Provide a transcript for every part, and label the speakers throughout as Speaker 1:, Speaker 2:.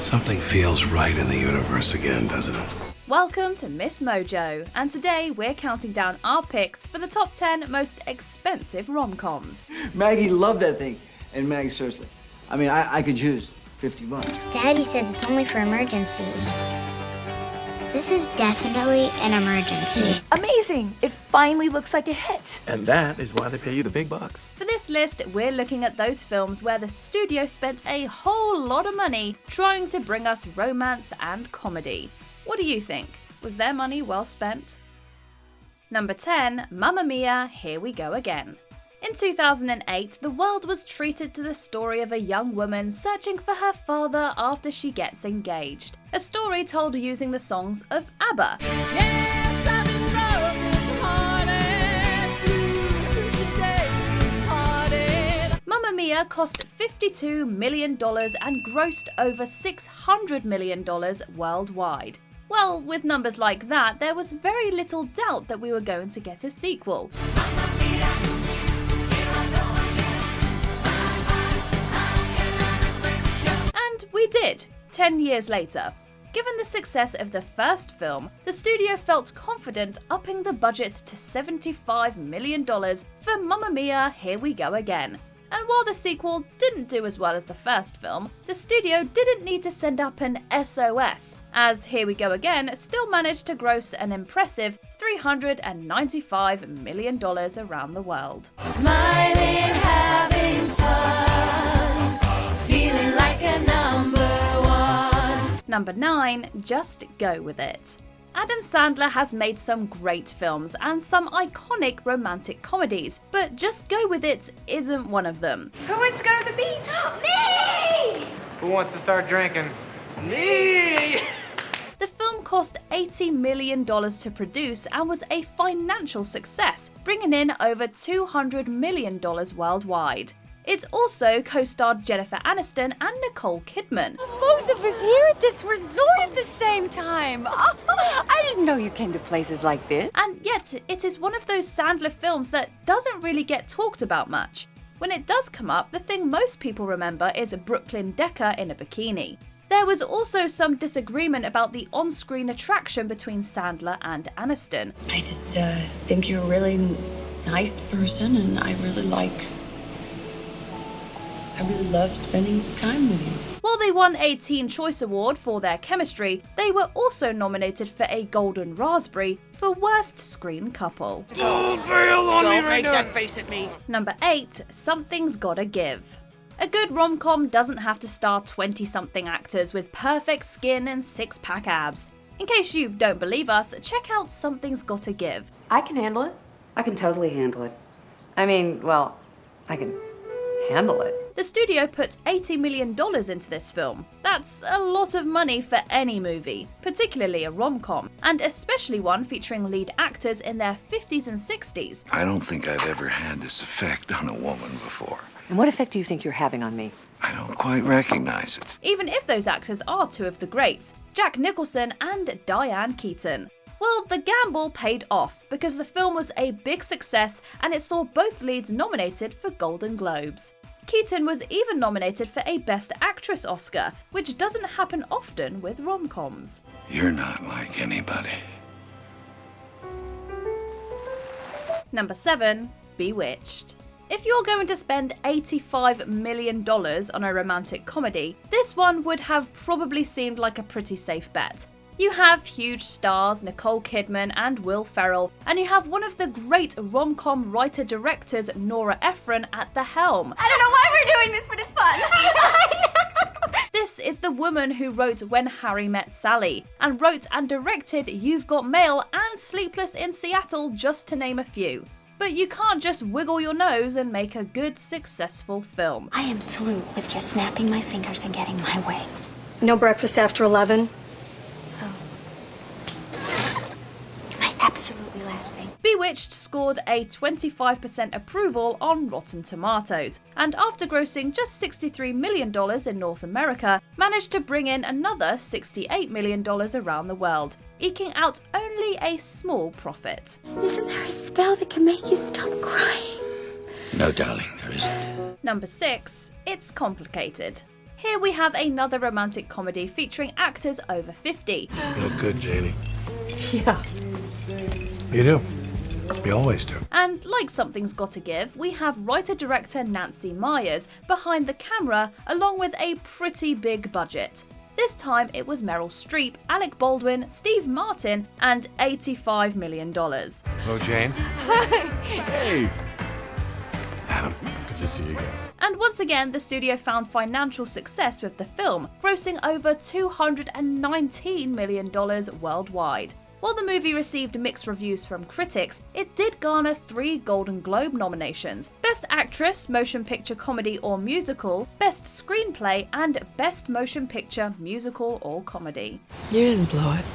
Speaker 1: Something feels right in the universe again, doesn't it?
Speaker 2: Welcome to MsMojo, and today we're counting down our picks for the top 10 most expensive rom-coms.
Speaker 3: Maggie loved that thing. And Maggie, seriously, I mean, I could use $50.
Speaker 4: Daddy says it's only for emergencies. This is definitely an emergency.
Speaker 5: Amazing! It finally looks like a hit.
Speaker 6: And that is why they pay you the big bucks.
Speaker 2: For this list, we're looking at those films where the studio spent a whole lot of money trying to bring us romance and comedy. What do you think? Was their money well spent? Number 10, Mamma Mia, Here We Go Again. In 2008, the world was treated to the story of a young woman searching for her father after she gets engaged. A story told using the songs of ABBA. Yes, I've been broken-hearted, Mamma Mia cost $52 million and grossed over $600 million worldwide. Well, with numbers like that, there was very little doubt that we were going to get a sequel. We did, 10 years later. Given the success of the first film, the studio felt confident upping the budget to $75 million for Mamma Mia, Here We Go Again. And while the sequel didn't do as well as the first film, the studio didn't need to send up an SOS, as Here We Go Again still managed to gross an impressive $395 million around the world. Smiling, having fun, feeling like a number one. Number 9, Just Go With It. Adam Sandler has made some great films and some iconic romantic comedies, but Just Go With It isn't one of them.
Speaker 5: Who wants to go to the beach?
Speaker 4: Me!
Speaker 7: Who wants to start drinking? Me!
Speaker 2: The film cost $80 million to produce and was a financial success, bringing in over $200 million worldwide. It also co-starred Jennifer Aniston and Nicole Kidman.
Speaker 8: Both of us here at this resort at the same time. Oh, I didn't know you came to places like this.
Speaker 2: And yet, it is one of those Sandler films that doesn't really get talked about much. When it does come up, the thing most people remember is Brooklyn Decker in a bikini. There was also some disagreement about the on-screen attraction between Sandler and Aniston.
Speaker 8: I just think you're a really nice person, and I really love spending time with you.
Speaker 2: While they won a Teen Choice Award for their chemistry, they were also nominated for a Golden Raspberry for Worst Screen Couple.
Speaker 7: Don't bail on me right now.
Speaker 8: that face at me.
Speaker 2: Number 8, Something's Gotta Give. A good rom-com doesn't have to star 20-something actors with perfect skin and six-pack abs. In case you don't believe us, check out Something's Gotta Give.
Speaker 5: I can handle it.
Speaker 9: I can totally handle it. I mean, well, I can handle it.
Speaker 2: The studio put $80 million into this film. That's a lot of money for any movie, particularly a rom-com, and especially one featuring lead actors in their 50s and 60s.
Speaker 1: I don't think I've ever had this effect on a woman before.
Speaker 9: And what effect do you think you're having on me?
Speaker 1: I don't quite recognize it.
Speaker 2: Even if those actors are two of the greats, Jack Nicholson and Diane Keaton. Well, the gamble paid off because the film was a big success and it saw both leads nominated for Golden Globes. Keaton was even nominated for a Best Actress Oscar, which doesn't happen often with rom-coms.
Speaker 1: You're not like anybody.
Speaker 2: Number 7, Bewitched. If you're going to spend $85 million on a romantic comedy, this one would have probably seemed like a pretty safe bet. You have huge stars Nicole Kidman and Will Ferrell, and you have one of the great rom-com writer-directors Nora Ephron at the helm.
Speaker 5: I don't know why we're doing this, but it's fun.
Speaker 2: This is the woman who wrote When Harry Met Sally, and wrote and directed You've Got Mail and Sleepless in Seattle, just to name a few. But you can't just wiggle your nose and make a good, successful film.
Speaker 4: I am through with just snapping my fingers and getting my way.
Speaker 5: No breakfast after 11.
Speaker 4: My absolutely last thing.
Speaker 2: Bewitched scored a 25% approval on Rotten Tomatoes, and after grossing just $63 million in North America, managed to bring in another $68 million around the world, eking out only a small profit.
Speaker 4: Isn't there a spell that can make you stop crying?
Speaker 1: No, darling, there isn't.
Speaker 2: Number 6, It's Complicated. Here we have another romantic comedy featuring actors over 50.
Speaker 1: You look good, Janie.
Speaker 8: Yeah.
Speaker 1: You do. We always do.
Speaker 2: And like Something's Gotta Give, we have writer-director Nancy Meyers behind the camera along with a pretty big budget. This time it was Meryl Streep, Alec Baldwin, Steve Martin, and $85 million.
Speaker 1: Hello, Jane. Hey. Adam, good to see you again.
Speaker 2: And once again, the studio found financial success with the film, grossing over $219 million worldwide. While the movie received mixed reviews from critics, it did garner 3 Golden Globe nominations: Best Actress, Motion Picture Comedy or Musical, Best Screenplay, and Best Motion Picture Musical or Comedy.
Speaker 10: You didn't blow it.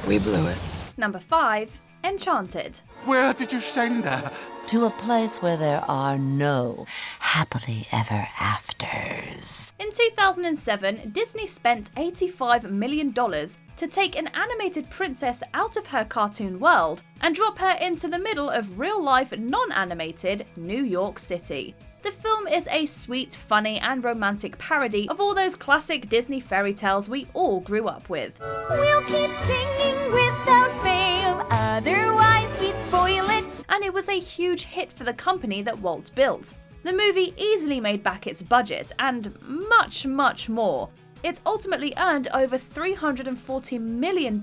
Speaker 10: We blew it.
Speaker 2: Number 5. Enchanted.
Speaker 1: Where did you send her?
Speaker 11: To a place where there are no happily ever afters.
Speaker 2: In 2007, Disney spent $85 million to take an animated princess out of her cartoon world and drop her into the middle of real-life, non-animated New York City. The film is a sweet, funny, and romantic parody of all those classic Disney fairy tales we all grew up with.
Speaker 8: We'll keep singing without fail, otherwise we'd spoil it.
Speaker 2: And it was a huge hit for the company that Walt built. The movie easily made back its budget and much, much more. It ultimately earned over $340 million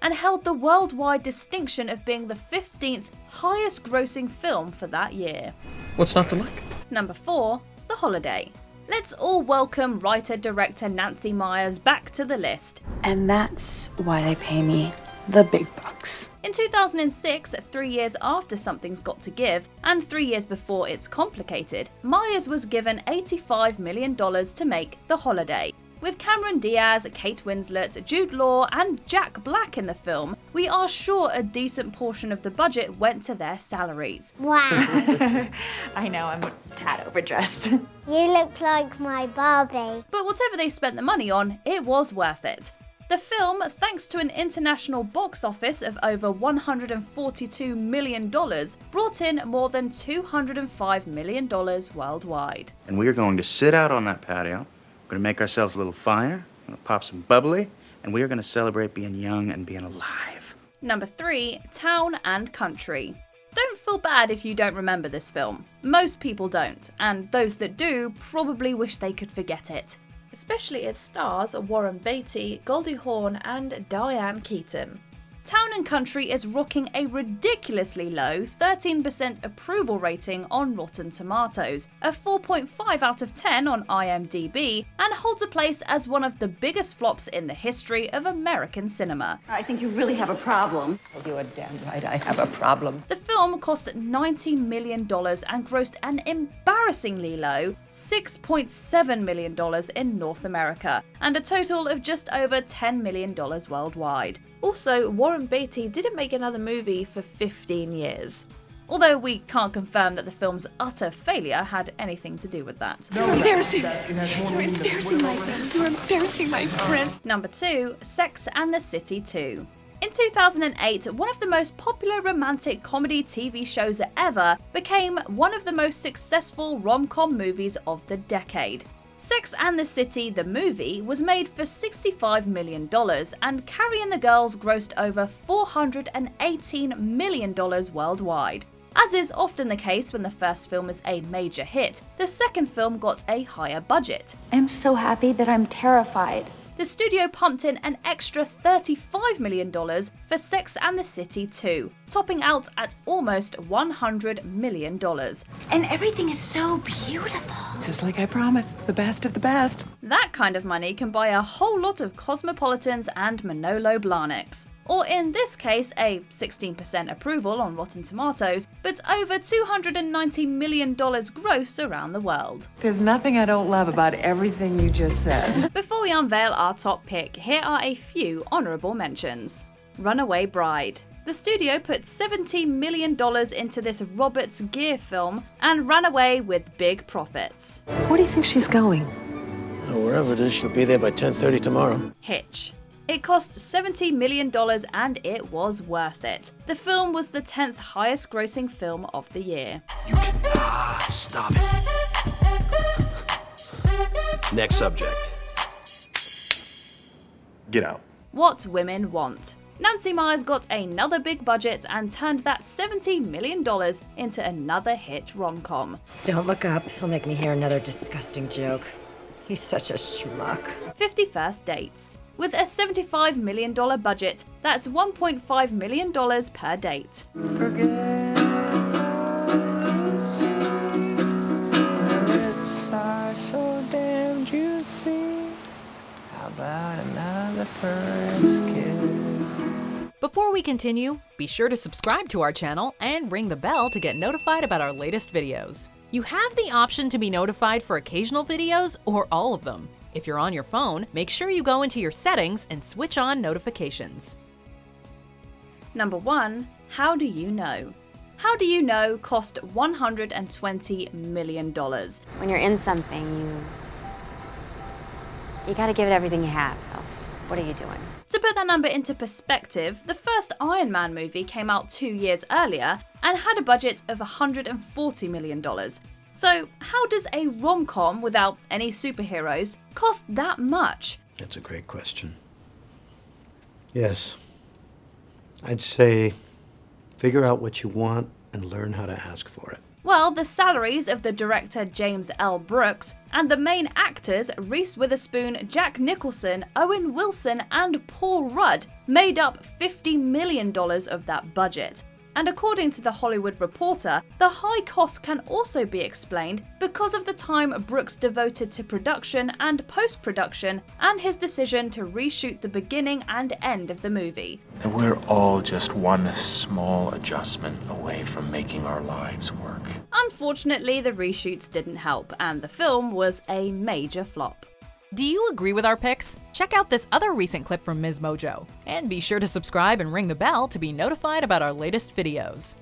Speaker 2: and held the worldwide distinction of being the 15th highest grossing film for that year.
Speaker 6: What's not to like?
Speaker 2: Number 4. The Holiday. Let's all welcome writer-director Nancy Meyers back to the list.
Speaker 9: And that's why they pay me the big bucks.
Speaker 2: In 2006, 3 years after Something's Got to Give, and 3 years before It's Complicated, Meyers was given $85 million to make The Holiday. With Cameron Diaz, Kate Winslet, Jude Law, and Jack Black in the film, we are sure a decent portion of the budget went to their salaries.
Speaker 4: Wow.
Speaker 9: I know, I'm a tad overdressed.
Speaker 4: You look like my Barbie.
Speaker 2: But whatever they spent the money on, it was worth it. The film, thanks to an international box office of over $142 million, brought in more than $205 million worldwide.
Speaker 6: And we are going to sit out on that patio. We're going to make ourselves a little fire, we're going to pop some bubbly, and we are going to celebrate being young and being alive.
Speaker 2: Number 3. Town and Country. Don't feel bad if you don't remember this film. Most people don't, and those that do probably wish they could forget it. Especially its stars Warren Beatty, Goldie Hawn, and Diane Keaton. Town and Country is rocking a ridiculously low 13% approval rating on Rotten Tomatoes, a 4.5 out of 10 on IMDb, and holds a place as one of the biggest flops in the history of American cinema.
Speaker 9: I think you really have a problem. You are damn right, I have a problem.
Speaker 2: The film cost $90 million and grossed an embarrassingly low $6.7 million in North America, and a total of just over $10 million worldwide. Also, Warren Beatty didn't make another movie for 15 years. Although we can't confirm that the film's utter failure had anything to do with that.
Speaker 8: You're embarrassing. You're embarrassing my friend. You're embarrassing my friend.
Speaker 2: Number 2. Sex and the City 2. In 2008, one of the most popular romantic comedy TV shows ever became one of the most successful rom-com movies of the decade. Sex and the City, the movie, was made for $65 million, and Carrie and the Girls grossed over $418 million worldwide. As is often the case when the first film is a major hit, the second film got a higher budget.
Speaker 5: I'm so happy that I'm terrified.
Speaker 2: The studio pumped in an extra $35 million for Sex and the City 2, topping out at almost $100 million.
Speaker 5: And everything is so beautiful.
Speaker 10: Just like I promised, the best of the best.
Speaker 2: That kind of money can buy a whole lot of Cosmopolitans and Manolo Blahniks. Or in this case, a 16% approval on Rotten Tomatoes, but over $290 million gross around the world.
Speaker 10: There's nothing I don't love about everything you just said.
Speaker 2: Before we unveil our top pick, here are a few honourable mentions. Runaway Bride. The studio put $17 million into this Robert Gere film and ran away with big profits.
Speaker 10: Where do you think she's going?
Speaker 12: Wherever it is, she'll be there by 10:30 tomorrow.
Speaker 2: Hitch. It cost $70 million and it was worth it. The film was the 10th highest grossing film of the year.
Speaker 1: You can stop it. Next subject.
Speaker 13: Get out.
Speaker 2: What women want. Nancy Meyers got another big budget and turned that $70 million into another hit rom-com.
Speaker 14: Don't look up. He'll make me hear another disgusting joke. He's such a schmuck.
Speaker 2: 50 First Dates. With a $75 million budget, that's $1.5 million per date.
Speaker 15: So damn juicy. How about another first kiss?
Speaker 16: Before we continue, be sure to subscribe to our channel and ring the bell to get notified about our latest videos. You have the option to be notified for occasional videos or all of them. If you're on your phone, make sure you go into your settings and switch on notifications.
Speaker 2: Number 1. How Do You Know? How Do You Know cost $120 million.
Speaker 9: When you're in something, you gotta give it everything you have, else what are you doing?
Speaker 2: To put that number into perspective, the first Iron Man movie came out 2 years earlier and had a budget of $140 million. So how does a rom-com without any superheroes cost that much?
Speaker 12: That's a great question. Yes. I'd say figure out what you want and learn how to ask for it.
Speaker 2: Well, the salaries of the director James L. Brooks and the main actors Reese Witherspoon, Jack Nicholson, Owen Wilson, and Paul Rudd made up $50 million of that budget. And according to The Hollywood Reporter, the high cost can also be explained because of the time Brooks devoted to production and post-production and his decision to reshoot the beginning and end of the movie.
Speaker 17: And we're all just one small adjustment away from making our lives work.
Speaker 2: Unfortunately, the reshoots didn't help, and the film was a major flop.
Speaker 16: Do you agree with our picks? Check out this other recent clip from MsMojo. And be sure to subscribe and ring the bell to be notified about our latest videos.